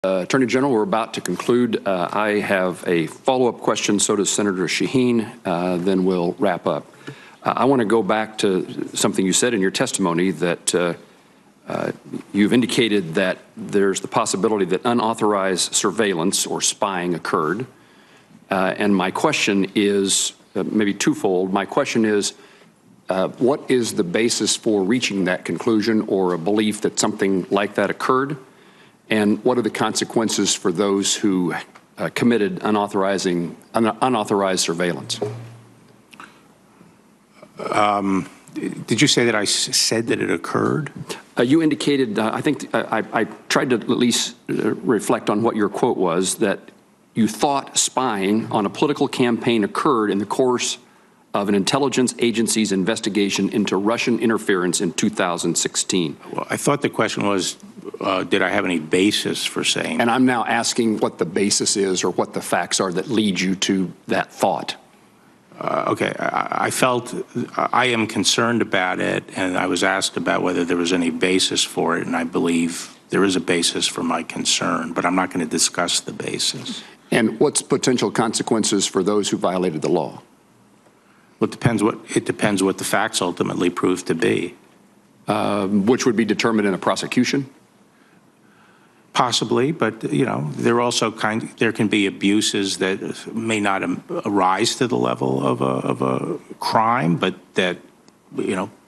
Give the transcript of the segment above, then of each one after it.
Attorney General, we're about to conclude. I have a follow-up question, so does Senator Shaheen, then we'll wrap up. I want to go back to something you said in your testimony that you've indicated that there's the possibility that unauthorized surveillance or spying occurred. And my question is maybe twofold. My question is, what is the basis for reaching that conclusion or a belief that something like that occurred? And what are the consequences for those who committed unauthorized surveillance? Did you say that I said that it occurred? You indicated, I think I tried to at least reflect on what your quote was, that you thought spying on a political campaign occurred in the course of an intelligence agency's investigation into Russian interference in 2016. Well, I thought the question was, did I have any basis for saying? And I'm now asking what the basis is or what the facts are that lead you to that thought. Okay, I am concerned about it, and I was asked about whether there was any basis for it, and I believe there is a basis for my concern, but I'm not going to discuss the basis. And what's potential consequences for those who violated the law? Well, it depends what the facts ultimately prove to be. Which would be determined in a prosecution? Possibly, but you know, there can be abuses that may not arise to the level of a crime, but that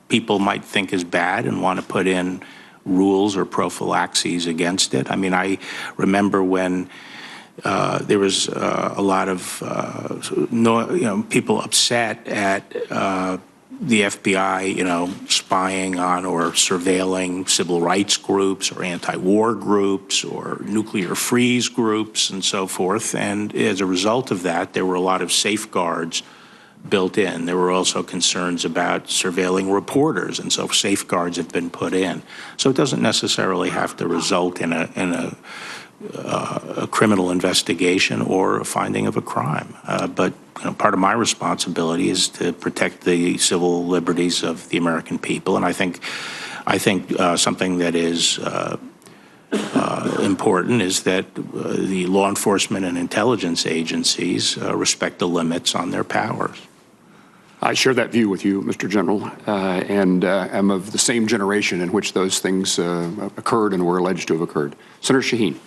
people might think is bad and want to put in rules or prophylaxes against it. I mean, I remember when there was a lot of people upset at the FBI, spying on or surveilling civil rights groups or anti-war groups or nuclear freeze groups and so forth. And as a result of that, there were a lot of safeguards built in. There were also concerns about surveilling reporters, and so safeguards have been put in. So it doesn't necessarily have to result in a criminal investigation or a finding of a crime. But part of my responsibility is to protect the civil liberties of the American people. And I think something that is important is that the law enforcement and intelligence agencies respect the limits on their powers. I share that view with you, Mr. General, and am of the same generation in which those things occurred and were alleged to have occurred. Senator Shaheen.